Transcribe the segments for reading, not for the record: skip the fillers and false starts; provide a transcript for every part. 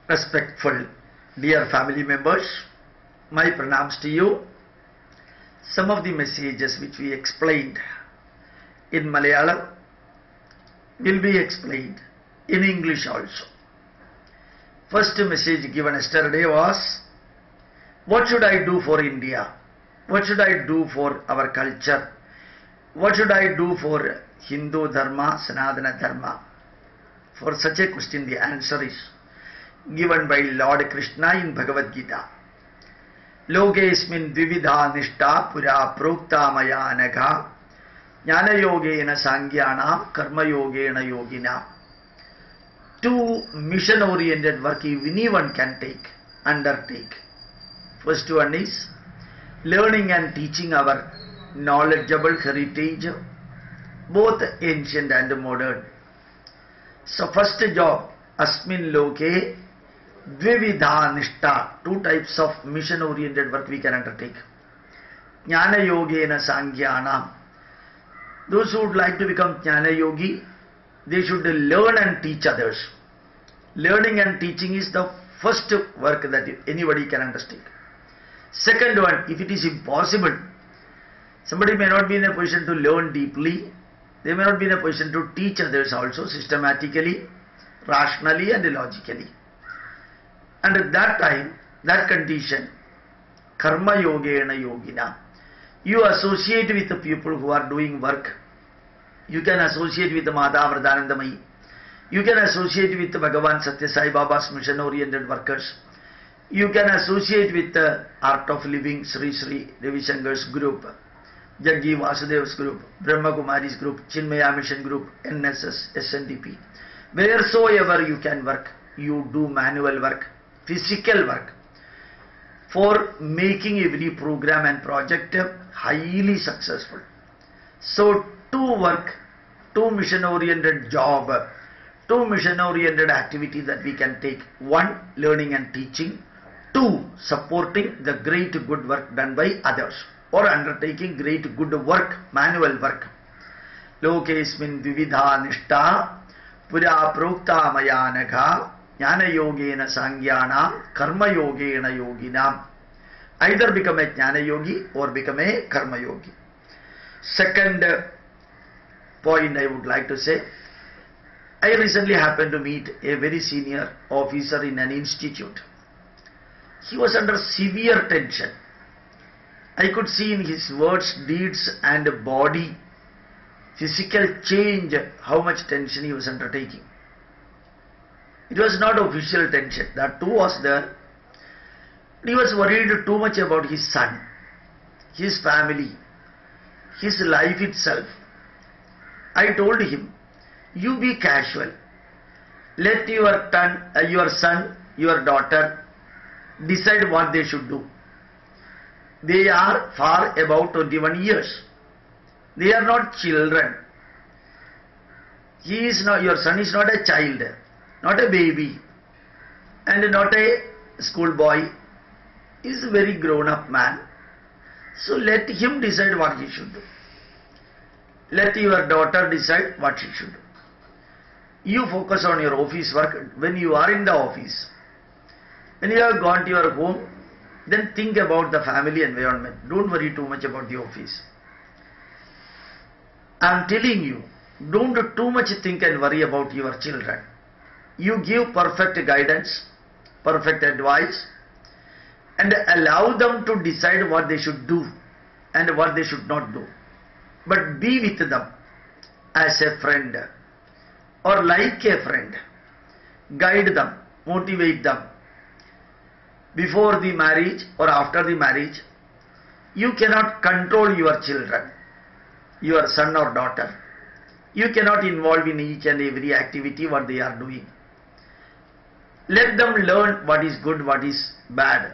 Respectful dear family members, my pranams to you. Some of the messages which we explained in Malayalam will be explained in English also. First message given yesterday was, what should I do for India? What should I do for our culture? What should I do for Hindu Dharma, Sanatana Dharma? For such a question, the answer is given by Lord Krishna in Bhagavad Gita. Lokesmin dvividha nishta pura prokta maya nagha jnana yogena sangyana karma yogena yogina. Two mission oriented work anyone can undertake. First one is learning and teaching our knowledgeable heritage, both ancient and modern. So first job, asmin loke dvividha nishta, two types of mission oriented work we can undertake. Jnana yogena sangyana, those who would like to become jnana yogi, they should learn and teach others. Learning and teaching is the first work that anybody can undertake. Second one, if it is impossible, somebody may not be in a position to learn deeply, they may not be in a position to teach others also systematically, rationally and logically. And at that time, that condition, karma yogena yogina, you associate with the people who are doing work. You can associate with the Mata Vardhanandamayi. You can associate with the Bhagavan Satya Sai Baba's mission oriented workers. You can associate with the Art of Living Sri Sri Ravi Shankar's group, Jaggi Vasudev's group, Brahma Kumari's group, Chinmaya Mission group, NSS, SNDP. Wheresoever you can work, you do manual work, physical work, for making every program and project highly successful. So two mission oriented job, two mission oriented activities that we can take. One, learning and teaching. Two, supporting the great good work done by others, or undertaking great good work, manual work. Lokesmin dvividha nishta pura prokta maya nagha jnana yogena sangyana karma yogena yoginam. Either become a jnana yogi or become a karma yogi. Second point I would like to say, I recently happened to meet a very senior officer in an institute. He was under severe tension. I could see in his words, deeds and body, physical change, how much tension he was undertaking. It was not official tension, that too was there. He was worried too much about his son, his family, his life itself. I told him, you be casual. Let your son, your daughter decide what they should do. They are far above 21 years. They are not children. Your son is not a child, not a baby, and not a schoolboy. He is a very grown-up man. So let him decide what he should do. Let your daughter decide what she should do. You focus on your office work when you are in the office. When you have gone to your home, then think about the family environment. Don't worry too much about the office. I am telling you, don't too much think and worry about your children. You give perfect guidance, perfect advice, and allow them to decide what they should do and what they should not do. But be with them as a friend or like a friend. Guide them, motivate them. Before the marriage or after the marriage, you cannot control your children, your son or daughter. You cannot involve in each and every activity what they are doing. Let them learn what is good, what is bad.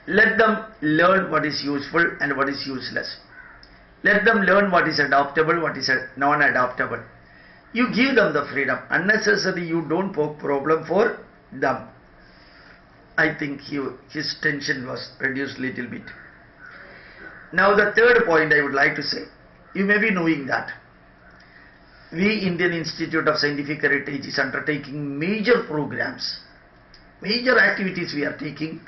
Let them learn what is useful and what is useless. Let them learn what is adoptable, what is non-adoptable. You give them the freedom. Unnecessarily you don't poke problem for them. I think his tension was reduced little bit. Now the third point I would like to say, you may be knowing that we Indian Institute of Scientific Heritage is undertaking major programs Major activities we are taking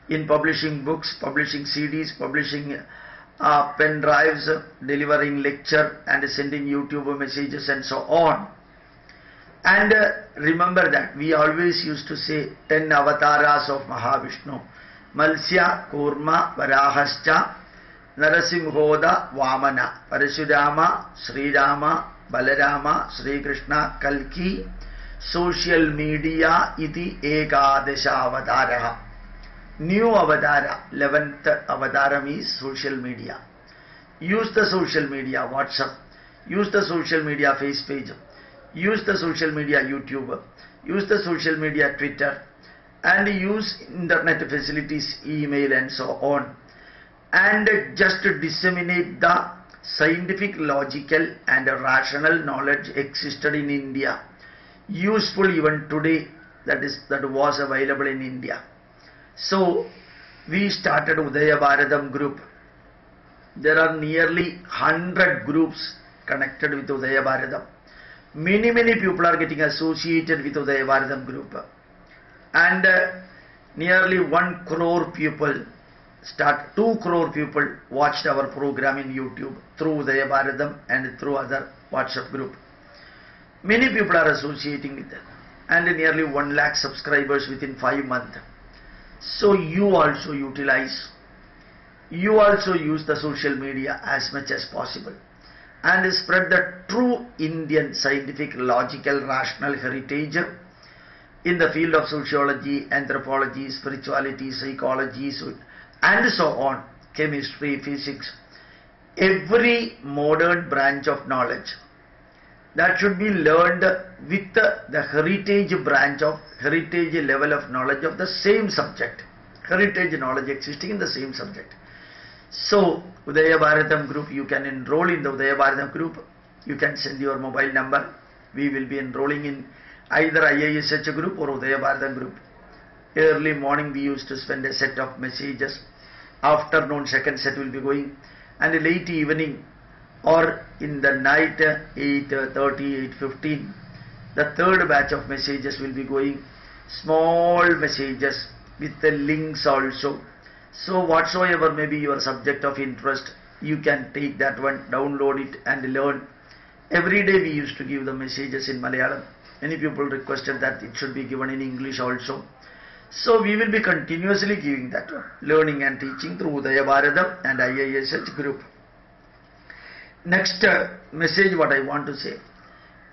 in publishing books, publishing CDs, publishing pen drives, delivering lecture and sending YouTube messages and so on. And remember that we always used to say 10 avatars of Mahavishnu. Malsya, Kurma, Varahascha, Narasimhoda, Vamana, Parashurama, Sri Rama, Balarama, Sri Krishna, Kalki, social media, iti ekadasha avataraha. New avatara, 11th avatara is social media. Use the social media, WhatsApp. Use the social media, face page. Use the social media, YouTube. Use the social media, Twitter. And use internet facilities, email and so on. And just disseminate the scientific, logical and rational knowledge existed in India. Useful even today, that was available in India. So we started Udaya Bharatam group. There are nearly 100 groups connected with Udaya Bharatam. Many people are getting associated with Udaya Bharatam group. And nearly 1 crore people 2 crore people watched our program in YouTube through Udaya Bharatam and through other WhatsApp group. Many people are associating with them, and nearly 1 lakh subscribers within 5 months. So you also utilize, you also use the social media as much as possible and spread the true Indian scientific, logical, rational heritage in the field of sociology, anthropology, spirituality, psychology, and so on, chemistry, physics, every modern branch of knowledge that should be learned with the heritage branch of heritage level of knowledge of the same subject, heritage knowledge existing in the same subject. So Udaya Bharatam group, you can enroll in the Udaya Bharatam group. You can send your mobile number. We will be enrolling in either IISH group or Udaya Bharatam group. Early morning we used to spend a set of messages. Afternoon second set will be going, and late evening or in the night 8:30, 8:15 the third batch of messages will be going. Small messages with the links also. So whatsoever may be your subject of interest, you can take that one, download it and learn. Every day we used to give the messages in Malayalam. Many people requested that it should be given in English also. So we will be continuously giving that one, learning and teaching through Udaya Bharatam and IISH group. Next message what I want to say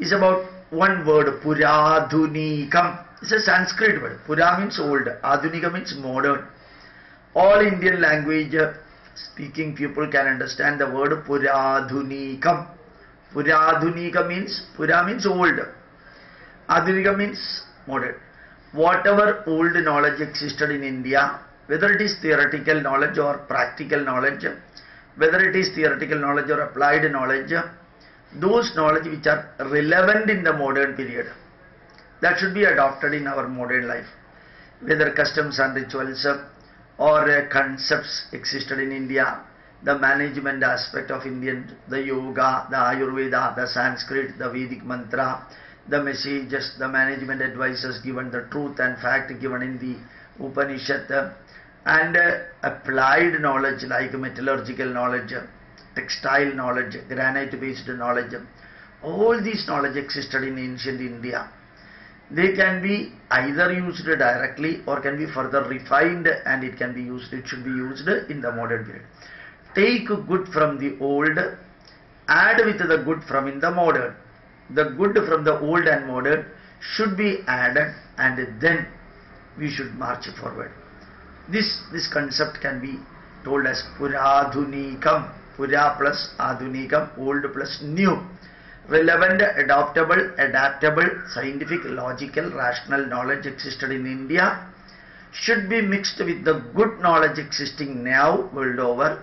is about one word, Puradhunikam. It's a Sanskrit word. Pura means old, Adhunika means modern. All Indian language speaking people can understand the word Puradhunikam. Puradhunika means, Pura means old, Adhunika means modern. Whatever old knowledge existed in India, whether it is theoretical knowledge or practical knowledge, whether it is theoretical knowledge or applied knowledge, those knowledge which are relevant in the modern period, that should be adopted in our modern life. Whether customs and rituals or concepts existed in India, the management aspect of Indian, the yoga, the Ayurveda, the Sanskrit, the Vedic mantra, the messages, the management advices given, the truth and fact given in the Upanishad, and applied knowledge like metallurgical knowledge, textile knowledge, granite based knowledge. All these knowledge existed in ancient India. They can be either used directly or can be further refined, and it can be used, it should be used in the modern period. Take good from the old, add with the good from in the modern. The good from the old and modern should be added, and then we should march forward. This concept can be told as Puradhunikam, Pura plus Adhunikam, old plus new. Relevant, adaptable, scientific, logical, rational knowledge existed in India should be mixed with the good knowledge existing now world over,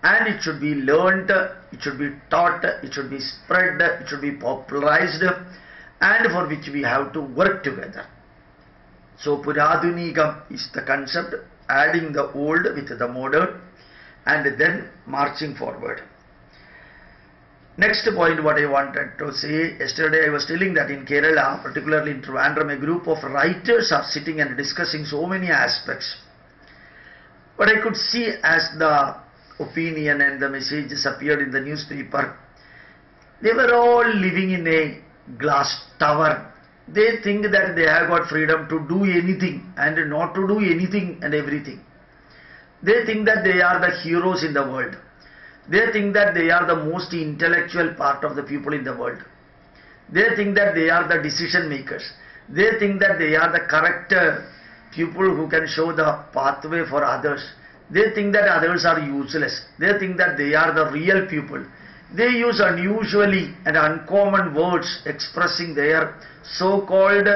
and it should be learned, it should be taught, it should be spread, it should be popularized, and for which we have to work together. So Puradhunikam is the concept, adding the old with the modern and then marching forward. Next point what I wanted to say, yesterday I was telling that in Kerala, particularly in Trivandrum, a group of writers are sitting and discussing so many aspects. But I could see as the opinion and the messages appeared in the newspaper, they were all living in a glass tower. They think that they have got freedom to do anything and not to do anything and everything. They think that they are the heroes in the world. They think that they are the most intellectual part of the people in the world. They think that they are the decision makers. They think that they are the correct people who can show the pathway for others. They think that others are useless. They think that they are the real people. They use unusually and uncommon words expressing their so-called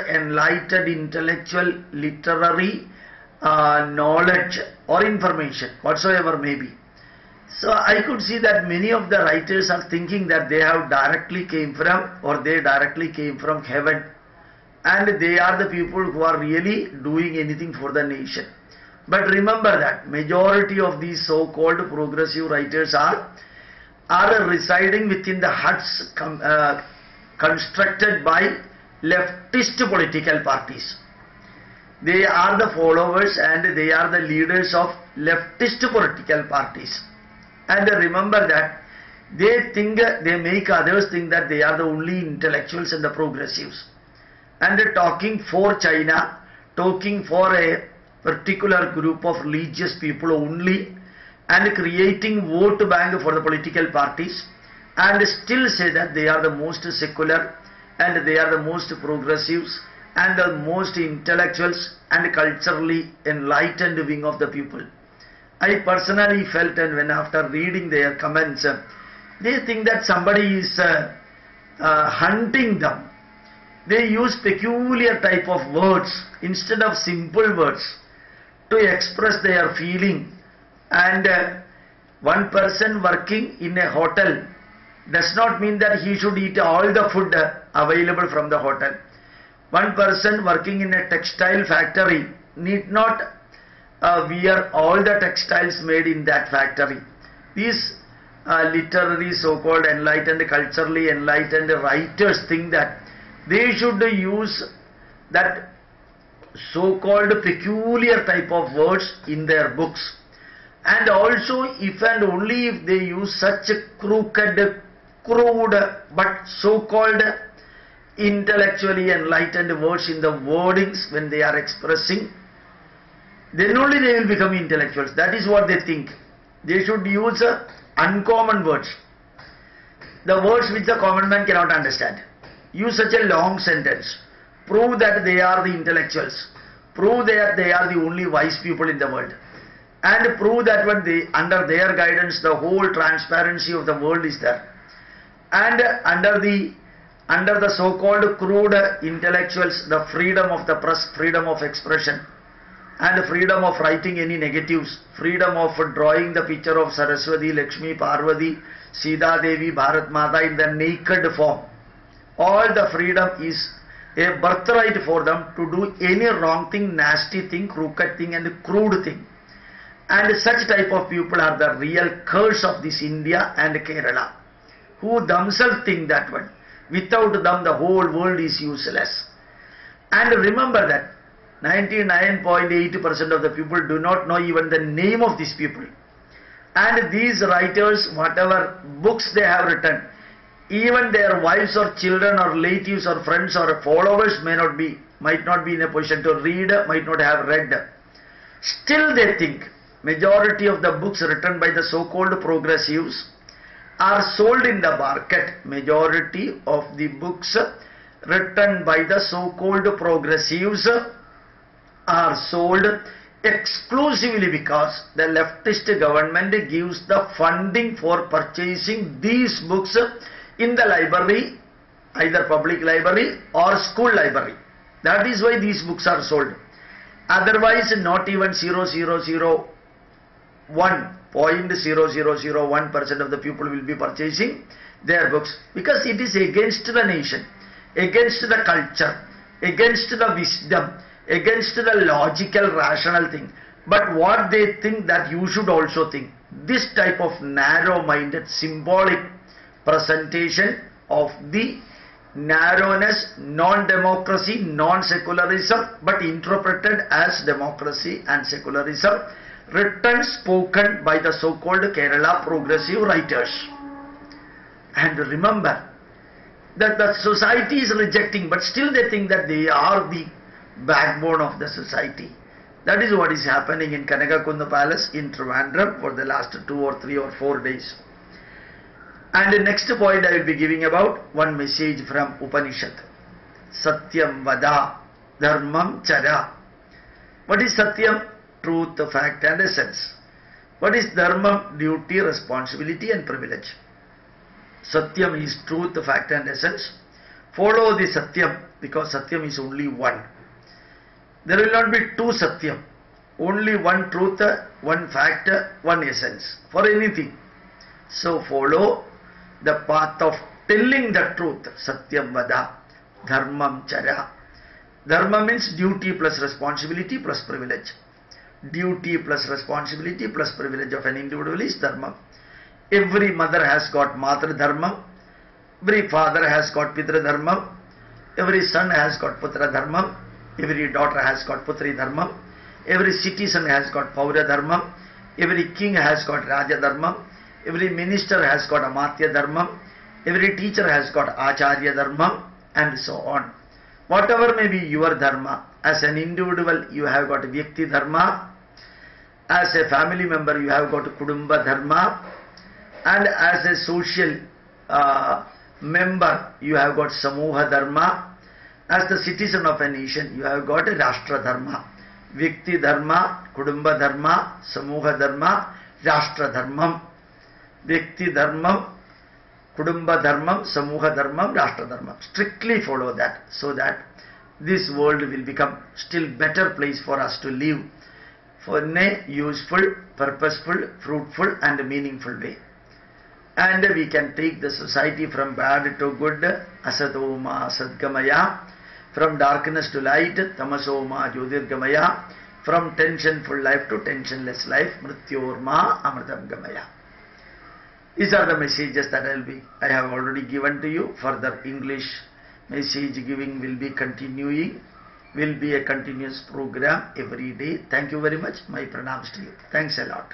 enlightened intellectual literary knowledge or information, whatsoever may be. So I could see that many of the writers are thinking that they have directly came from, or they directly came from heaven, and they are the people who are really doing anything for the nation. But remember that majority of these so-called progressive writers are residing within the huts constructed by leftist political parties. They are the followers and they are the leaders of leftist political parties. And remember that they make others think that they are the only intellectuals and the progressives. And talking for China, talking for a particular group of religious people only, and creating vote bank for the political parties, and still say that they are the most secular and they are the most progressives and the most intellectuals and culturally enlightened wing of the people. I personally felt, and when after reading their comments, they think that somebody is hunting them. They use peculiar type of words instead of simple words to express their feeling. And one person working in a hotel does not mean that he should eat all the food available from the hotel. One person working in a textile factory need not wear all the textiles made in that factory. These literary so-called enlightened, culturally enlightened writers think that they should use that so-called peculiar type of words in their books. And also if and only if they use such crooked, crude but so-called intellectually enlightened words in the wordings when they are expressing, then only they will become intellectuals. That is what they think. They should use uncommon words, the words which the common man cannot understand. Use such a long sentence, prove that they are the intellectuals, prove that they are the only wise people in the world, and prove that when they, under their guidance, the whole transparency of the world is there, and under the so-called crude intellectuals, the freedom of the press, freedom of expression, and freedom of writing any negatives, freedom of drawing the picture of Saraswati, Lakshmi, Parvati, Sita Devi, Bharat Mata in the naked form. All the freedom is a birthright for them to do any wrong thing, nasty thing, crooked thing and crude thing. And such type of people are the real curse of this India and Kerala, who themselves think that one. Without them the whole world is useless. And remember that 99.8% of the people do not know even the name of these people. And these writers, whatever books they have written, even their wives or children or relatives or friends or followers might not be in a position to read, might not have read. Still they think majority of the books written by the so-called progressives are sold in the market. Majority of the books written by the so-called progressives are sold exclusively because the leftist government gives the funding for purchasing these books in the library, either public library or school library. That is why these books are sold. Otherwise, not even 0.0001% of the people will be purchasing their books, because it is against the nation, against the culture, against the wisdom, against the logical, rational thing. But what they think that you should also think. this type of narrow-minded symbolic presentation of the narrowness, non-democracy, non-secularism, but interpreted as democracy and secularism, written, spoken by the so-called Kerala progressive writers. And remember that the society is rejecting, but still they think that they are the backbone of the society. That is what is happening in Kanakakunda Palace in Trivandrum for the last 2 or 3 or 4 days. And the next point I will be giving about one message from Upanishad. Satyam vada, dharmam chara. What is Satyam? Truth, fact and essence. What is dharmam? Duty, responsibility and privilege. Satyam is truth, fact and essence. Follow the Satyam, because Satyam is only one. There will not be two Satyam. Only one truth, one fact, one essence for anything. So follow the path of telling the truth. Satyam vada, dharmam chara. Dharma means duty plus responsibility plus privilege. Duty plus responsibility plus privilege of an individual is dharma. Every mother has got matra dharma. Every father has got pitra dharma. Every son has got putra dharma. Every daughter has got putri dharma. Every citizen has got paura dharma. Every king has got raja dharma. Every minister has got amatya dharma. Every teacher has got acharya dharma, and so on. Whatever may be your dharma, as an individual you have got vyakti dharma, as a family member you have got kudumba dharma, and as a social member you have got samuha dharma. As the citizen of a nation you have got a rashtra dharma. Vyakti dharma, kudumba dharma, samuha dharma, rashtra dharmam. Vyakti dharmam, kudumba dharmam, samuha dharmam, rashtra dharmam. Strictly follow that, so that this world will become still better place for us to live in a useful, purposeful, fruitful and meaningful way. And we can take the society from bad to good, asatoma sadgamaya, from darkness to light, tamasoma jyotirgamaya, from tensionful life to tensionless life, mrityorma amritam gamaya. These are the messages that I have already given to you. Further English message giving will be continuing, will be a continuous program every day. Thank you very much. My pranams to you. Thanks a lot.